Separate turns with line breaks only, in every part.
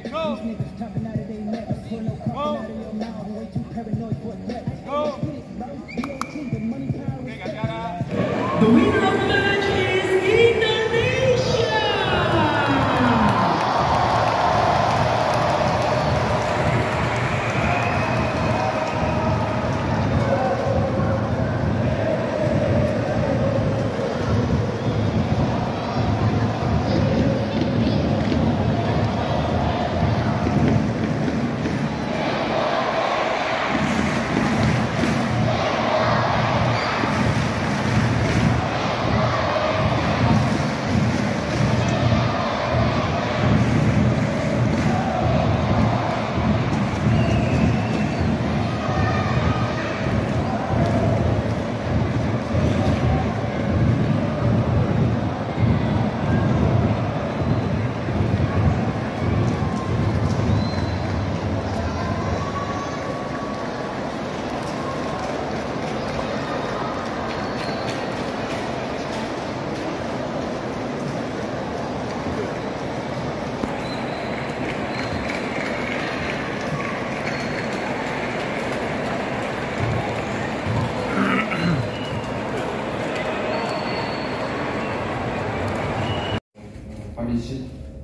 The winner of the match is Indonesia!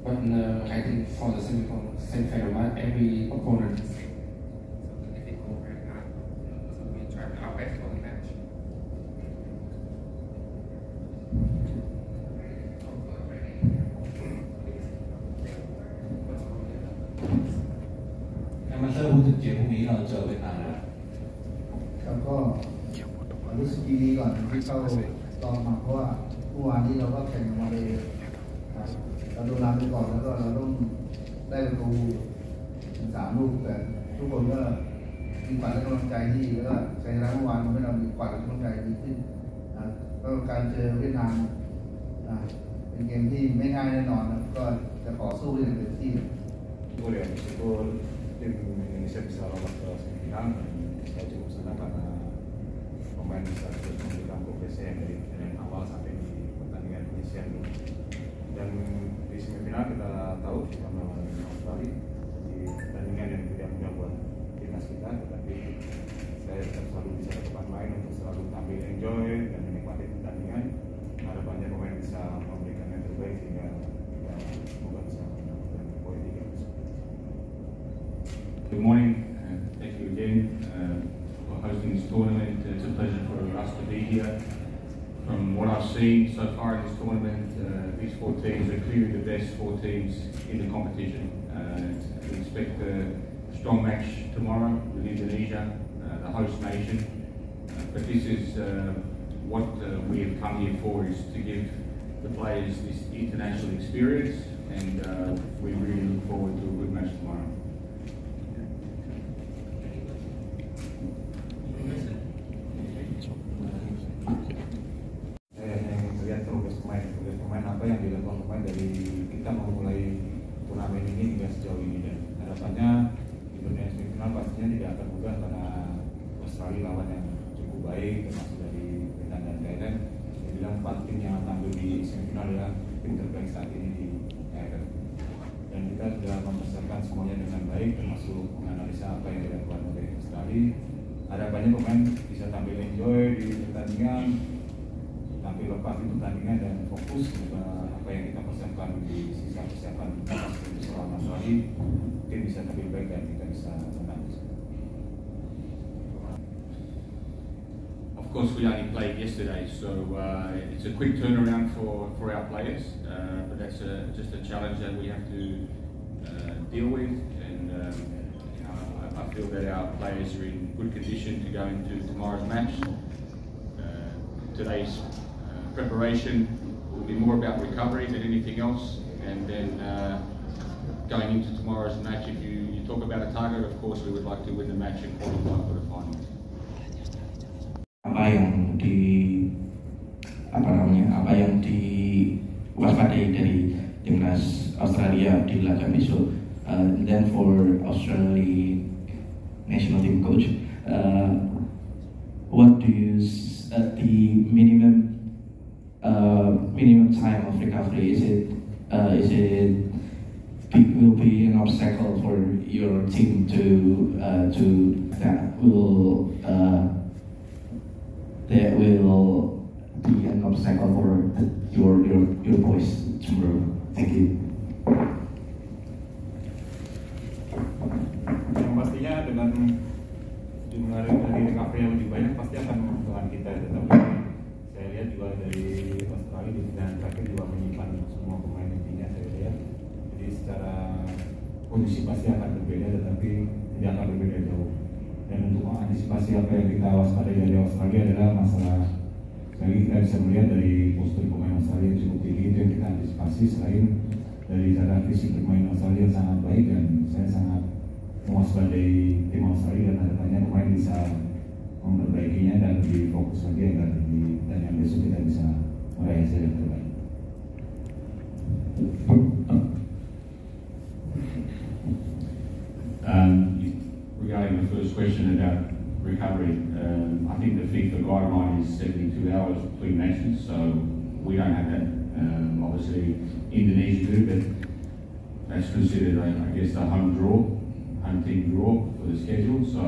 But I think for the semi-final match, every opponent is difficult and hard. So we try our best for the match.
มาเตอร์พูดถึงเกมพรุ่งนี้เราเจอเวียดนามแล้ว
ก็รู้สึกดีก่อนที่เข้าตอนมาเพราะว่าเมื่อวานนี้เราก็แข่งมาเลยเราโดนนำไปก่อนแล้วก็เราต้องได้ประตู3 ลูกแต่ทุกคนก็มีขวัญและกำลังใจที่แล้วก็ใจร้ายเมื่อวานทำให้เรามีขวัญและกำลังใจดีขึ้นก็การเจอเวียดนามเป็นเกมที่ไม่ง่ายแน่นอนนะก็จะขอสู้อย่างเต็มที่
Boleh, betul tim Indonesia bisa lolos ke semifinal dan saya cukup senang karena pemain bisa terus memberikan progresi yang dari awal sampai di pertandingan Indonesia ini. Dan di semifinal kita tahu kita melawan Australia di pertandingan yang tidak mudah buat timnas kita, tetapi saya tetap selalu bisa depan main untuk selalu tampil enjoy dan menikmati pertandingan. Harapannya pemain bisa memberikan yang terbaik sehingga kita semoga bisa mendapatkan poin 3.
Good morning, and thank you again for hosting this tournament. It's a pleasure for us to be here. From what I've seen so far in this tournament, these 4 teams are clearly the best 4 teams in the competition. We expect a strong match tomorrow with Indonesia, the host nation. But this is what we have come here for, is to give the players this international experience, and we really look forward to a good match tomorrow.
Apa yang dilakukan pemain dari kita memulai turnamen ini hingga sejauh ini, dan harapannya di dunia semifinal pastinya tidak akan mudah karena Australia lawan yang cukup baik termasuk dari Vietnam dan Thailand. Saya bilang 4 tim yang tampil di semifinal adalah tim terbaik saat ini di AFF, dan kita sudah mempersiapkan semuanya dengan baik termasuk menganalisa apa yang dilakukan oleh Australia. Harapannya pemain bisa tampil enjoy di pertandingan, tampil lepas di pertandingan dan fokus pada apa yang kita persiapkan di sisa persiapan selama Australia. Mungkin bisa tampil baik dan kita bisa menang.
Of course, we only played yesterday, so it's a quick turnaround for our players, but that's just a challenge that we have to deal with, and I feel that our players are in good condition to go into tomorrow's match. Today's preparation will be more about recovery than anything else, and then going into tomorrow's match, if you talk about a target, of course we would like to win the match and qualify for the final.
Apa yang diwaspadai dari timnas Australia di laga besok. Then for Australia national team coach, what do you the minimum time of recovery? Is it will be obstacle for your team to that will be an obstacle for your boys tomorrow. Thank you.
Yang pastinya dengan jumlah dari recovery yang lebih banyak pasti akan menguntungkan kita, tetapi saya lihat juga dari Australia di pertandingan terakhir juga menyimpan semua pemain intinya saya lihat. Jadi secara kondisi pasti akan berbeda, tetapi tidak akan berbeda jauh. Dan untuk mengantisipasi apa yang kita waspadai dari Australia adalah masalah, sekali kita bisa melihat dari postur pemain Australia yang cukup tinggi, itu yang kita antisipasi. Selain dari cara fisik bermain Australia yang sangat baik, dan saya sangat mewaspadai tim Australia dan harapannya pemain bisa memperbaikinya dan lebih fokus lagi agar di pertandingan besok kita bisa meraih hasil yang terbaik.
Regarding the first question about recovery, I think the FIFA guideline is 72 hours between matches, so we don't have that. Obviously, Indonesia do, but that's considered, I guess, a home team draw for the schedule. So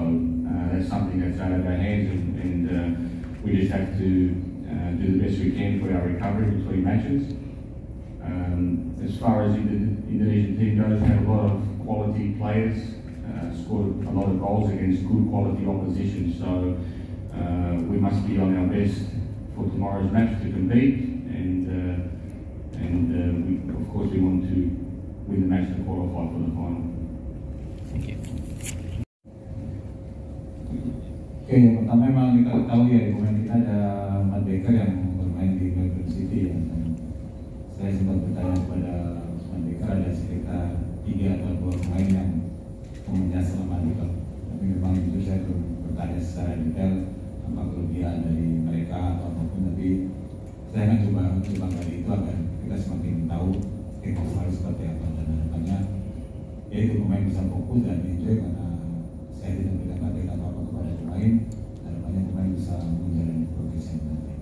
that's something that's out of our hands, and we just have to do the best we can for our recovery between matches. As far as the Indonesian team goes, we have a lot of quality players. Scored a lot of goals against good quality opposition, so we must be on our best for tomorrow's match to compete, and of course we want to win the match to qualify for the final.
Thank you.
Oke, yang pertama memang kita tahu ya di pemain kita ada Matt Baker yang bermain di Melbourne City, ya. Saya sempat bertanya kepada Matt Baker, ada sekitar 3 atau 2 pemain yang pemainnya selama di klub, tapi memang itu saya belum bertanya secara detail apa kelebihan dari mereka atau apapun, tapi saya akan coba dari itu agar kita semakin tahu tim Australia seperti apa, dan harapannya yaitu pemain bisa fokus dan enjoy, karena saya tidak memberikan target apa-apa kepada pemain. Harapannya pemain bisa menjalani progres yang nanti.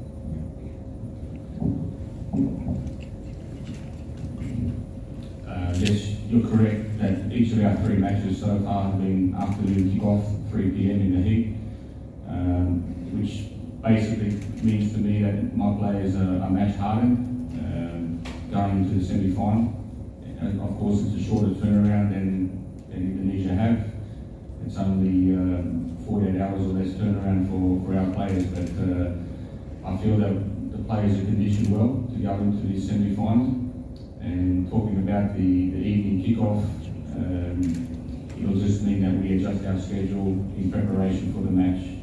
Yes, you're correct that each of our 3 matches so far have been afternoon kick-off, 3 p.m. in the heat, which basically means to me that my players are match hardened going into the semi-final. Of course, it's a shorter turnaround than Indonesia have. It's only 48 hours or less turnaround for our players, but I feel that the players are conditioned well to go into this semi-final. And talking about the evening kickoff, it'll just mean that we adjust our schedule in preparation for the match.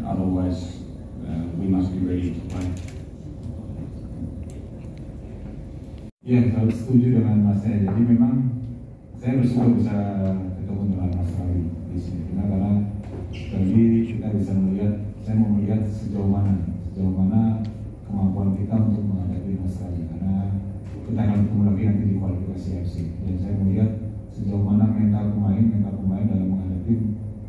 Otherwise, we must be ready to play.
Ya, saya setuju dengan Mas saya. Jadi memang saya bersyukur bisa ketemu dengan Mas Rawi di sini, karena sekali kita bisa melihat, saya mau melihat sejauh mana kemampuan kita untuk menghadapi Mas Rawi, karena kita akan ketemu lagi nanti di kualifikasi FC. Dan saya melihat sejauh mana mental pemain dalam menghadapi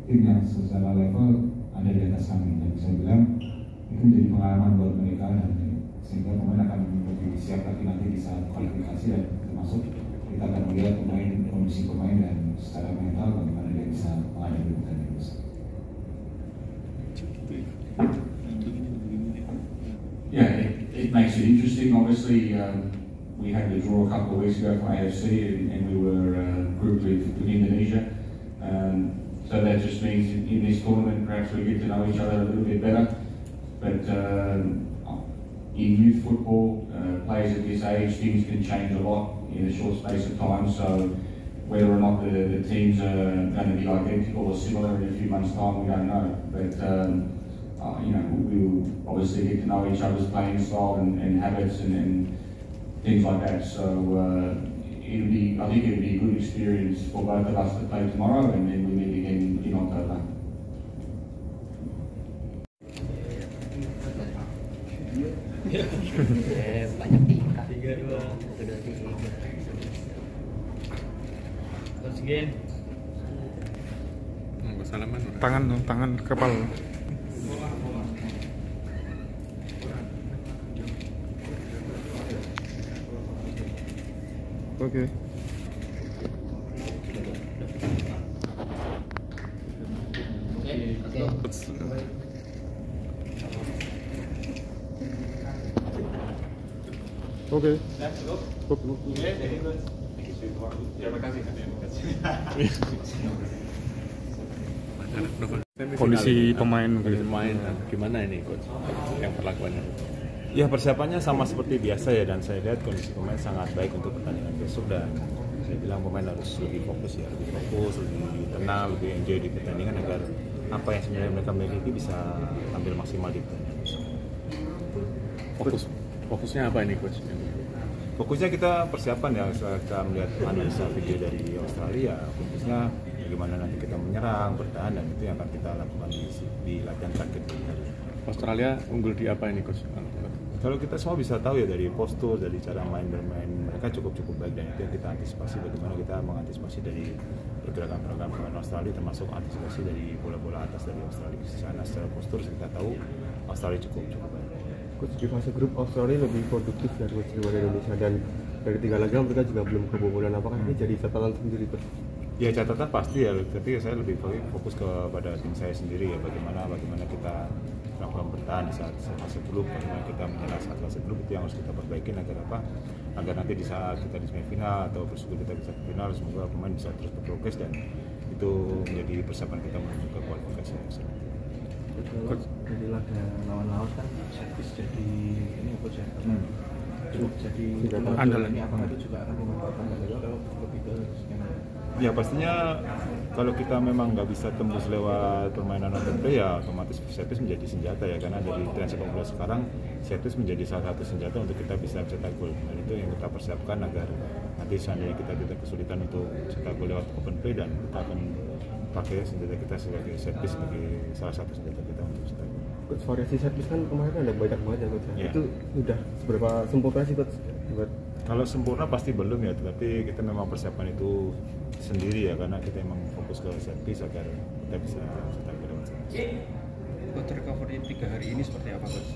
tim yang secara level ada di atas kami. Dan saya bilang itu menjadi pengalaman buat mereka, dan sehingga pemain akan lebih siap lagi nanti di saat kualifikasi, dan termasuk kita akan melihat kondisi pemain dan secara mental bagaimana dia bisa menghadapi pertandingan besok.
Yeah, it makes it interesting. Obviously, we had the draw a couple of weeks ago for AFC, and we were grouped with Indonesia. So that just means in this tournament, perhaps we get to know each other a little bit better. But in youth football, players at this age, things can change a lot in a short space of time. So whether or not the teams are going to be identical or similar in a few months' time, we don't know. But we will obviously get to know each other's playing style and habits and things like that. So I think it'll be a good experience for both of us to play tomorrow, and then we meet again in October.
Banyak tingkat 3-2 terus again
tangan kepala. Oke. coach. Oke. Kondisi pemain
gimana ini coach yang perlakuannya?
Ya persiapannya sama seperti biasa ya, dan saya lihat kondisi pemain sangat baik untuk pertandingan besok, dan saya bilang pemain harus lebih fokus ya, lebih tenang, lebih enjoy di pertandingan agar apa yang sebenarnya mereka miliki bisa tampil maksimal di pertandingan besok.
Fokusnya apa ini coach?
Fokusnya kita persiapan ya, setelah kita melihat analisa video dari Australia, fokusnya bagaimana nanti kita menyerang, bertahan, dan itu yang akan kita lakukan di latihan terakhir.
Australia unggul di apa ini coach?
Kalau kita semua bisa tahu ya dari postur, dari cara bermain mereka cukup baik, dan itu yang kita antisipasi, bagaimana kita mengantisipasi dari pergerakan pemain Australia, termasuk antisipasi dari bola-bola atas dari Australia. Di sana secara postur kita tahu Australia cukup baik.
Coach, di fase grup Australia lebih produktif dari Indonesia, dan dari 3 laga mereka juga belum kebobolan. Apakah ini jadi catatan sendiri coach?
Ya catatan pasti ya, tapi saya lebih fokus kepada tim saya sendiri ya, bagaimana kita melakukan bertahan di saat fase grup, bagaimana kita menyerang saat fase grup, itu yang harus kita perbaiki agar nanti di saat kita di semifinal atau bersyukur kita bisa ke final, semoga pemain bisa terus berprogres, dan itu menjadi persiapan kita menuju ke kualifikasi nasional.
Coach, jadi laga lawan kan servis jadi ini coach ya, cukup jadi
andalan.
Ini apakah itu juga akan memanfaatkan kalau lebih ke skema?
Ya pastinya kalau kita memang nggak bisa tembus lewat permainan open play, ya otomatis servis menjadi senjata ya, karena dari tren sepak bola sekarang servis menjadi salah satu senjata untuk kita bisa cetak gol, dan itu yang kita persiapkan agar nanti seandainya kita kesulitan untuk cetak gol lewat open play, dan kita akan pakai senjata kita sebagai servis sebagai salah satu senjata kita untuk cetak gol.
Coach, variasi servis kan kemarin ada banyak banget ya coach.
Ya.
Itu udah seberapa sempurna sih coach?
Kalau sempurna pasti belum ya, tetapi kita memang persiapan itu sendiri ya, karena kita memang fokus ke servis agar kita bisa cetak gol lewat servis.
Coach, recovery 3 hari ini seperti apa coach?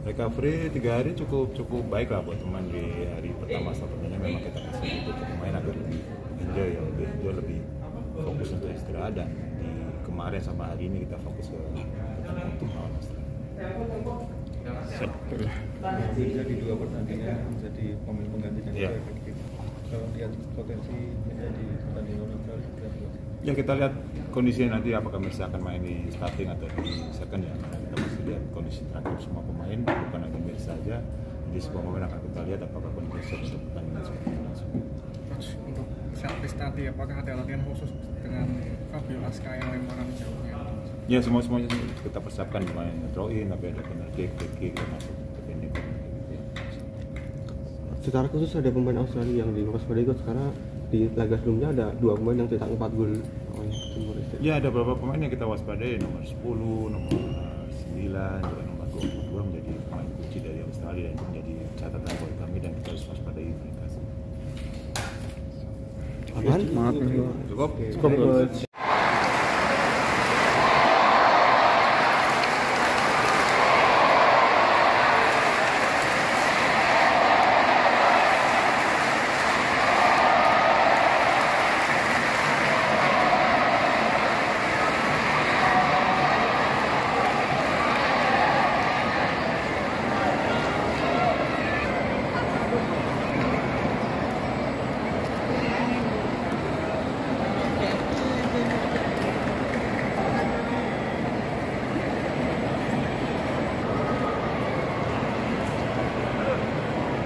Recovery 3 hari cukup baik lah buat pemain. Di hari pertama setelah pertandingan memang kita kasih libur ke pemain agar lebih enjoy ya, lebih fokus untuk istirahat, dan di kemarin sama hari ini kita fokus ke pertandingan untuk melawan Australia.
Jadi 2 pertandingan menjadi pemain pengganti dan
ya.
Kalau lihat potensi menjadi pertandingan Australia,
ya kita lihat kondisinya nanti, apakah Messi akan main di starting atau di second ya, karena kita masih lihat kondisi terakhir semua pemain, bukan hanya Messi saja. Jadi semua pemain akan kita lihat apakah kondisi untuk pertandingan seperti langsung.
Untuk servis tadi, apakah ada latihan khusus dengan Fabio Aska yang lemparan jauhnya?
Ya semuanya kita persiapkan, main throw in, tapi ada corner kick, masuk defending.
Secara khusus ada pemain Australia yang diwaspadai coach, karena di laga sebelumnya ada 2 pemain yang cetak 4 gol.
Ya ada beberapa pemain yang kita waspadai, nomor 10, nomor 9, juga nomor 22 menjadi pemain kunci dari Australia, dan itu menjadi catatan buat kami, dan kita harus waspadai mereka.
Apaan?
Cukup.
Cukup coach.